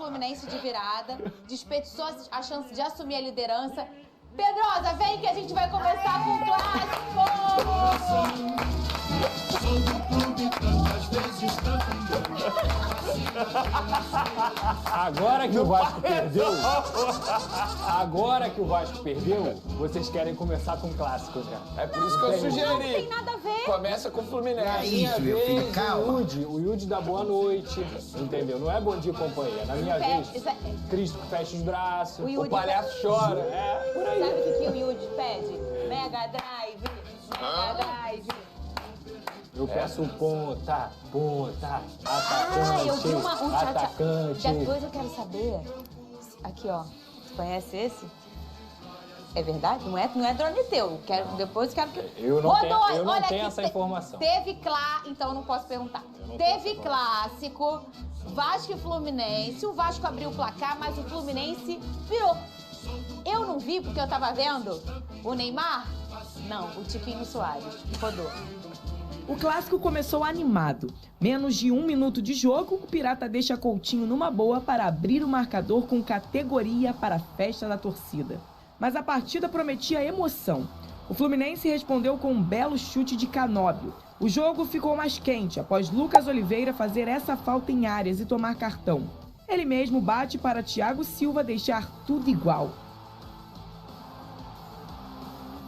Fluminense de virada, desperdiçou a chance de assumir a liderança. Pedrosa, vem que a gente vai começar com o clássico! Sou do clube tantas vezes, Agora que o Vasco perdeu, vocês querem começar com clássicos, né? É por isso que eu sugeri. Não tem nada a ver. Começa com o Fluminense. Na minha vez, o Yudi dá boa noite, entendeu? Não é bom dia e companhia. Na minha vez, Cristo fecha os braços, o palhaço chora. É, por aí. Sabe o que o Yudi pede? Mega Drive, Mega Drive. Eu peço ponta, atacante, eu vi atacante. Depois eu quero saber. Aqui, ó. Você conhece esse? É verdade? Não é drone teu. Depois quero que... Eu não tenho essa informação. Então não posso perguntar. Teve clássico, Vasco e Fluminense. O Vasco abriu o placar, mas o Fluminense virou. Eu não vi porque eu tava vendo o Neymar. Não, o Tiquinho Soares. Rodou. O clássico começou animado. Menos de 1 minuto de jogo, o Pirata deixa Coutinho numa boa para abrir o marcador com categoria para a festa da torcida. Mas a partida prometia emoção. O Fluminense respondeu com um belo chute de Canóbio. O jogo ficou mais quente após Lucas Oliveira fazer essa falta em áreas e tomar cartão. Ele mesmo bate para Thiago Silva deixar tudo igual.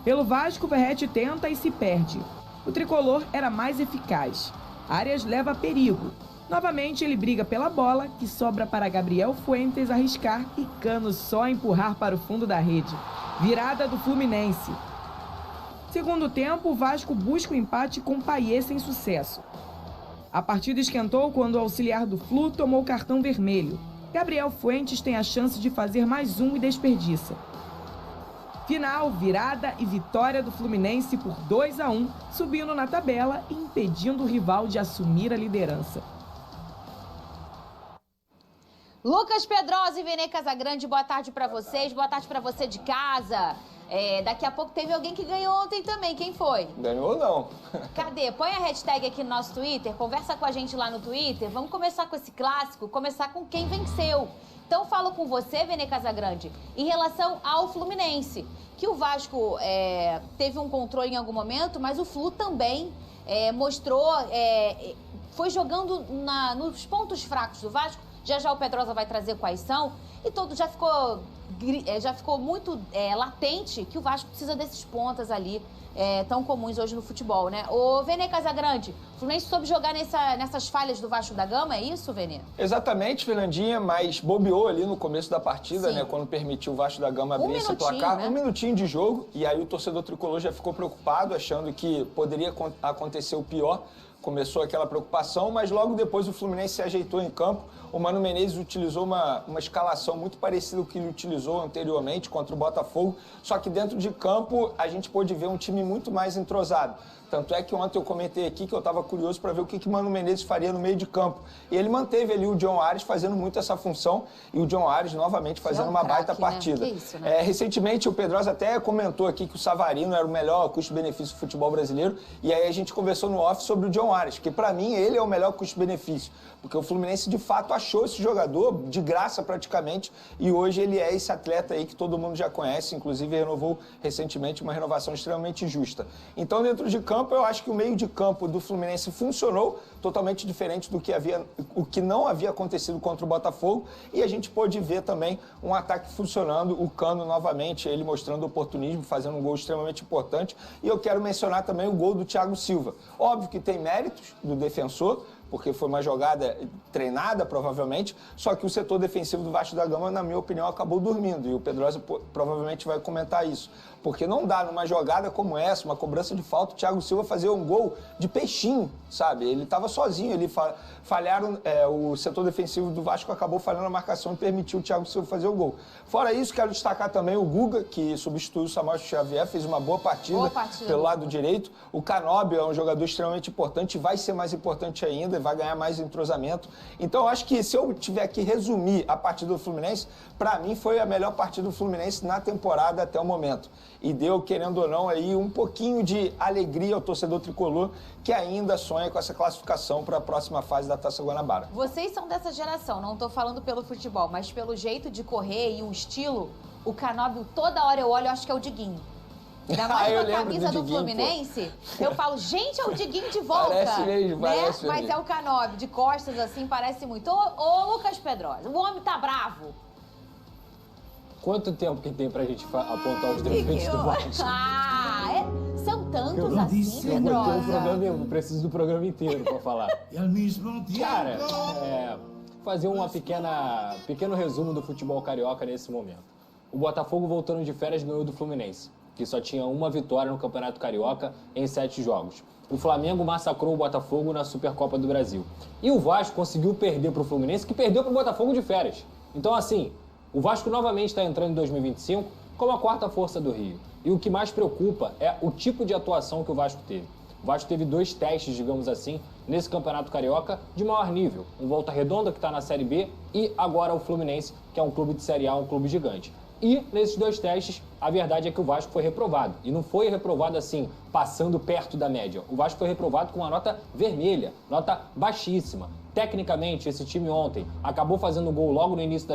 Pelo Vasco, Verratti tenta e se perde. O tricolor era mais eficaz. Arias leva perigo. Novamente ele briga pela bola, que sobra para Gabriel Fuentes arriscar e Cano só empurrar para o fundo da rede. Virada do Fluminense. Segundo tempo, o Vasco busca o empate com Payet sem sucesso. A partida esquentou quando o auxiliar do Flu tomou cartão vermelho. Gabriel Fuentes tem a chance de fazer mais um e desperdiça. Final, virada e vitória do Fluminense por 2-1, subindo na tabela e impedindo o rival de assumir a liderança. Lucas Pedrosa e Vene Casagrande, boa tarde pra vocês, boa tarde pra você de casa. Daqui a pouco teve alguém que ganhou ontem também, quem foi? Ganhou não. Cadê? Põe a hashtag aqui no nosso Twitter, conversa com a gente lá no Twitter, vamos começar com esse clássico, começar com quem venceu. Então falo com você, Vene Casagrande, em relação ao Fluminense, que o Vasco teve um controle em algum momento, mas o Flu também mostrou, foi jogando nos pontos fracos do Vasco. Já o Pedrosa vai trazer quais são, e todo já ficou muito latente que o Vasco precisa desses pontas ali, tão comuns hoje no futebol, né? Ô, Vene Casagrande, o Fluminense soube jogar nessas falhas do Vasco da Gama, é isso, Vene? Exatamente, Fernandinha, mas bobeou ali no começo da partida, né? Quando permitiu o Vasco da Gama abrir esse placar. Né? 1 minutinho de jogo, e aí o torcedor tricolor já ficou preocupado, achando que poderia acontecer o pior. Começou aquela preocupação, mas logo depois o Fluminense se ajeitou em campo. O Mano Menezes utilizou uma escalação muito parecida com o que ele utilizou anteriormente contra o Botafogo, só que dentro de campo a gente pôde ver um time muito mais entrosado. Tanto é que ontem eu comentei aqui que eu estava curioso para ver o que Mano Menezes faria no meio de campo. E ele manteve ali o John Ares fazendo muito essa função e o John Ares novamente fazendo uma baita partida. Né? Que isso, né? Recentemente o Pedrosa até comentou aqui que o Savarino era o melhor custo-benefício do futebol brasileiro, e aí a gente conversou no off sobre o John Ares, que para mim ele é o melhor custo-benefício, porque o Fluminense de fato achou esse jogador de graça praticamente, e hoje ele é esse atleta aí que todo mundo já conhece, inclusive renovou recentemente uma renovação extremamente justa. Então dentro de campo eu acho que o meio de campo do Fluminense funcionou totalmente diferente do que não havia acontecido contra o Botafogo, e a gente pôde ver também um ataque funcionando, o Cano novamente, ele mostrando oportunismo, fazendo um gol extremamente importante, e eu quero mencionar também o gol do Thiago Silva. Óbvio que tem méritos do defensor, porque foi uma jogada treinada, provavelmente, só que o setor defensivo do Vasco da Gama, na minha opinião, acabou dormindo, e o Pedrosa provavelmente vai comentar isso. Porque não dá numa jogada como essa, uma cobrança de falta, o Thiago Silva fazer um gol de peixinho, sabe? Ele estava sozinho, falharam, o setor defensivo do Vasco acabou falhando a marcação e permitiu o Thiago Silva fazer o gol. Fora isso, quero destacar também o Guga, que substituiu o Samuel Xavier, fez uma boa partida pelo lado direito. O Canóbio é um jogador extremamente importante, vai ser mais importante ainda, vai ganhar mais entrosamento. Então, eu acho que se eu tiver que resumir a partida do Fluminense, para mim foi a melhor partida do Fluminense na temporada até o momento. E deu, querendo ou não, aí um pouquinho de alegria ao torcedor tricolor que ainda sonha com essa classificação para a próxima fase da Taça Guanabara. Vocês são dessa geração, não estou falando pelo futebol, mas pelo jeito de correr e o estilo, o Canóbio, toda hora eu olho, eu acho que é o Diguinho. Ainda mais com a camisa do Fluminense, eu falo, gente, é o Diguinho de volta. Parece mesmo, né? parece Mas mesmo. é o Canóbio, de costas assim, parece muito. Ô, Lucas Pedrosa, o homem tá bravo. Quanto tempo que tem pra gente apontar os defeitos do Vasco? São tantos assim, Pedrosa. Eu preciso do programa inteiro pra falar. Cara, fazer uma pequeno resumo do futebol carioca nesse momento. O Botafogo, voltando de férias, ganhou do Fluminense, que só tinha uma vitória no Campeonato Carioca em 7 jogos. O Flamengo massacrou o Botafogo na Supercopa do Brasil. E o Vasco conseguiu perder pro Fluminense, que perdeu pro Botafogo de férias. Então, assim, o Vasco novamente está entrando em 2025 como a quarta força do Rio. E o que mais preocupa é o tipo de atuação que o Vasco teve. O Vasco teve 2 testes, digamos assim, nesse Campeonato Carioca de maior nível. Um Volta Redonda, que está na Série B, e agora o Fluminense, que é um clube de Série A, um clube gigante. E nesses 2 testes, a verdade é que o Vasco foi reprovado. E não foi reprovado assim, passando perto da média. O Vasco foi reprovado com uma nota vermelha, nota baixíssima. Tecnicamente, esse time ontem acabou fazendo gol logo no início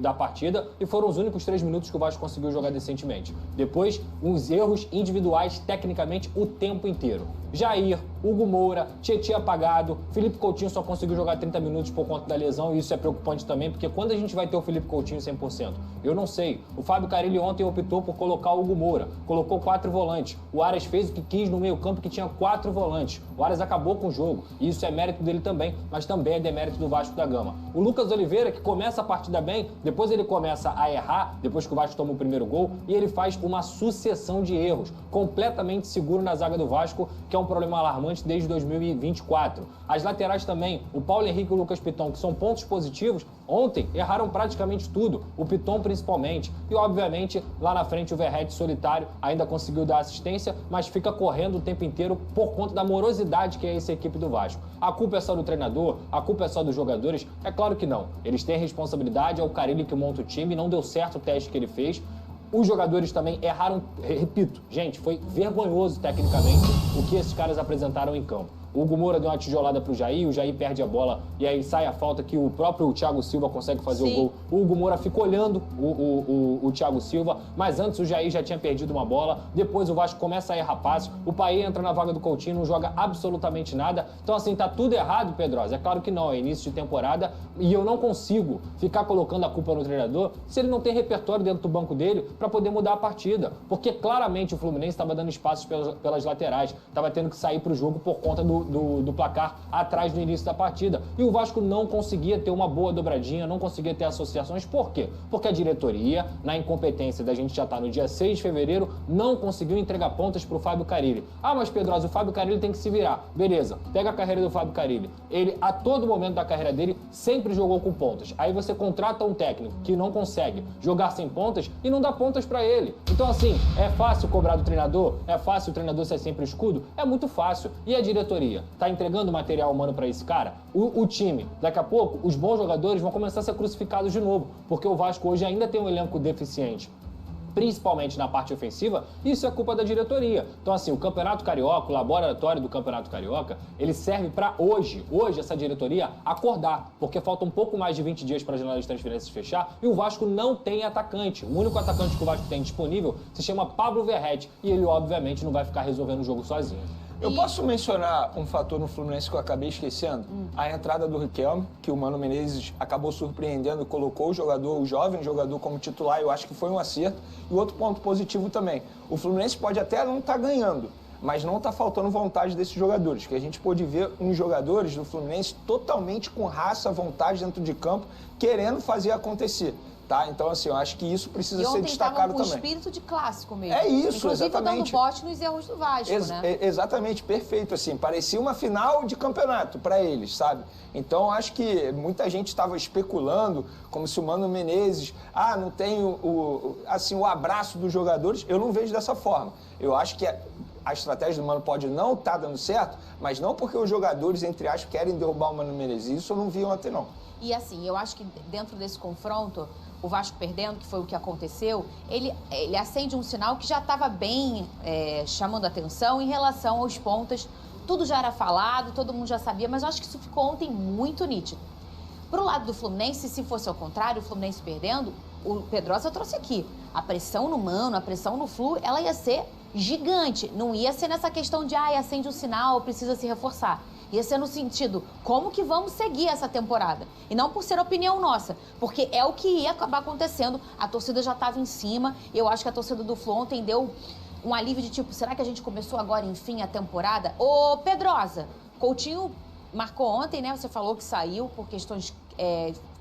da partida e foram os únicos 3 minutos que o Vasco conseguiu jogar decentemente. Depois, uns erros individuais, tecnicamente, o tempo inteiro. Jair, Hugo Moura, Tietê apagado, Felipe Coutinho só conseguiu jogar 30 minutos por conta da lesão e isso é preocupante também, porque quando a gente vai ter o Felipe Coutinho 100%? Eu não sei. O Fábio Carille ontem optou por colocar o Hugo Moura, colocou 4 volantes. O Aras fez o que quis no meio-campo, que tinha 4 volantes. O Aras acabou com o jogo e isso é mérito dele também, mas também é demérito do Vasco da Gama. O Lucas Oliveira, que começa a partida bem, depois ele começa a errar, depois que o Vasco toma o primeiro gol, e ele faz uma sucessão de erros, completamente seguro na zaga do Vasco, que é um problema alarmante desde 2024. As laterais também, o Paulo Henrique e o Lucas Piton, que são pontos positivos, ontem erraram praticamente tudo, o Piton principalmente, e obviamente lá na frente o Verratti solitário ainda conseguiu dar assistência, mas fica correndo o tempo inteiro por conta da morosidade que é essa equipe do Vasco. A culpa é só do treinador? A culpa é só dos jogadores? É claro que não. Eles têm responsabilidade, é o Carille que monta o time, não deu certo o teste que ele fez. Os jogadores também erraram, repito, gente, foi vergonhoso tecnicamente o que esses caras apresentaram em campo. O Hugo Moura deu uma tijolada pro Jair, o Jair perde a bola e aí sai a falta que o próprio Thiago Silva consegue fazer o gol. O Hugo Moura fica olhando o Thiago Silva, mas antes o Jair já tinha perdido uma bola, depois o Vasco começa a errar passe, o Paê entra na vaga do Coutinho, não joga absolutamente nada. Então assim, tá tudo errado, Pedrosa? É claro que não, é início de temporada e eu não consigo ficar colocando a culpa no treinador se ele não tem repertório dentro do banco dele para poder mudar a partida, porque claramente o Fluminense estava dando espaços pelas laterais, estava tendo que sair pro jogo por conta do placar atrás do início da partida. E o Vasco não conseguia ter uma boa dobradinha, não conseguia ter associações. Por quê? Porque a diretoria, na incompetência da gente já estar no dia 6 de fevereiro, não conseguiu entregar pontas pro Fábio Carille. Ah, mas Pedrosa, o Fábio Carille tem que se virar. Beleza, pega a carreira do Fábio Carille. Ele, a todo momento da carreira dele, sempre jogou com pontas. Aí você contrata um técnico que não consegue jogar sem pontas e não dá pontas pra ele. Então assim, é fácil cobrar do treinador? É fácil o treinador ser sempre escudo? É muito fácil. E a diretoria? Tá entregando material humano para esse cara? O time, daqui a pouco, os bons jogadores vão começar a ser crucificados de novo, porque o Vasco hoje ainda tem um elenco deficiente, principalmente na parte ofensiva, isso é culpa da diretoria. Então assim, o Campeonato Carioca, o laboratório do Campeonato Carioca, ele serve para hoje essa diretoria acordar, porque falta um pouco mais de 20 dias para a janela de transferências fechar e o Vasco não tem atacante. O único atacante que o Vasco tem disponível se chama Pablo Verratti e ele obviamente não vai ficar resolvendo o jogo sozinho. Eu posso mencionar um fator no Fluminense que eu acabei esquecendo? A entrada do Riquelme, que o Mano Menezes acabou surpreendendo, colocou o jovem jogador como titular, eu acho que foi um acerto. E outro ponto positivo também, o Fluminense pode até não estar ganhando, mas não está faltando vontade desses jogadores, que a gente pôde ver uns jogadores do Fluminense totalmente com raça, vontade dentro de campo, querendo fazer acontecer. Tá? Então, assim, eu acho que isso precisa ser destacado também. E ontem estavam com espírito de clássico mesmo. É isso, inclusive, exatamente. Inclusive dando bote nos erros do Vasco, né? Exatamente, perfeito, assim. Parecia uma final de campeonato para eles, sabe? Então, acho que muita gente estava especulando como se o Mano Menezes, não tem o abraço dos jogadores. Eu não vejo dessa forma. Eu acho que a estratégia do Mano pode não estar dando certo, mas não porque os jogadores, entre aspas, querem derrubar o Mano Menezes. Isso eu não vi ontem, não. E assim, eu acho que dentro desse confronto, o Vasco perdendo, que foi o que aconteceu, ele acende um sinal que já estava bem chamando atenção em relação aos pontas. Tudo já era falado, todo mundo já sabia, mas eu acho que isso ficou ontem muito nítido. Pro lado do Fluminense, se fosse ao contrário, o Fluminense perdendo, o Pedrosa trouxe aqui. A pressão no Mano, a pressão no Flu, ela ia ser gigante. Não ia ser nessa questão de, acende um sinal, precisa se reforçar. Ia ser no sentido, como que vamos seguir essa temporada? E não por ser opinião nossa, porque é o que ia acabar acontecendo. A torcida já estava em cima, eu acho que a torcida do Flu ontem deu um alívio de tipo, será que a gente começou agora, enfim, a temporada? Ô, Pedrosa, Coutinho marcou ontem, né? Você falou que saiu por questões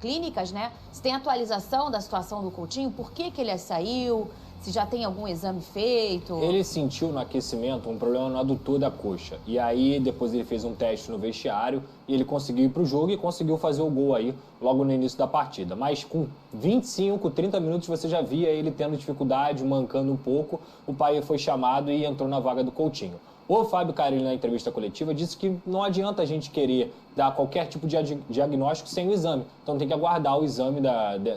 clínicas, né? Se tem atualização da situação do Coutinho, por que ele saiu? Se já tem algum exame feito? Ele sentiu no aquecimento um problema no adutor da coxa. E aí, depois ele fez um teste no vestiário e ele conseguiu ir pro jogo e conseguiu fazer o gol aí logo no início da partida. Mas com 25, 30 minutos você já via ele tendo dificuldade, mancando um pouco. O Payet foi chamado e entrou na vaga do Coutinho. O Fábio Carille, na entrevista coletiva, disse que não adianta a gente querer dar qualquer tipo de diagnóstico sem o exame. Então tem que aguardar o exame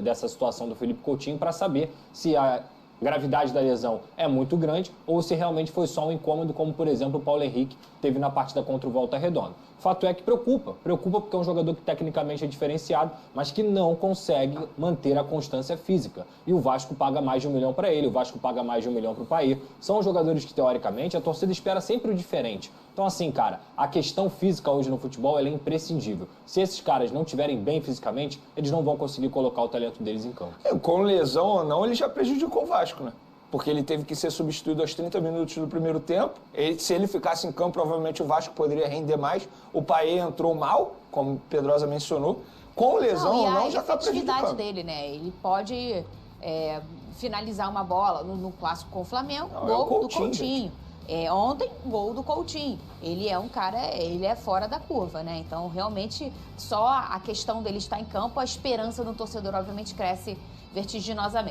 dessa situação do Felipe Coutinho para saber se a gravidade da lesão é muito grande ou se realmente foi só um incômodo, como, por exemplo, o Paulo Henrique teve na partida contra o Volta Redonda. Fato é que preocupa porque é um jogador que tecnicamente é diferenciado, mas que não consegue manter a constância física. E o Vasco paga mais de R$1 milhão para ele, o Vasco paga mais de R$1 milhão para o Payet. São jogadores que, teoricamente, a torcida espera sempre o diferente. Então, assim, cara, a questão física hoje no futebol ela é imprescindível. Se esses caras não estiverem bem fisicamente, eles não vão conseguir colocar o talento deles em campo. Com lesão ou não, ele já prejudicou o Vasco, né? Porque ele teve que ser substituído aos 30 minutos do primeiro tempo. Se ele ficasse em campo, provavelmente o Vasco poderia render mais. O Payet entrou mal, como o Pedrosa mencionou. Com lesão ou não, já está prejudicando. A efetividade dele, né? Ele pode finalizar uma bola no clássico com o Flamengo, gol do Coutinho. Ontem, gol do Coutinho. Ele é um cara, ele é fora da curva, né? Então, realmente, só a questão dele estar em campo, a esperança do torcedor, obviamente, cresce vertiginosamente.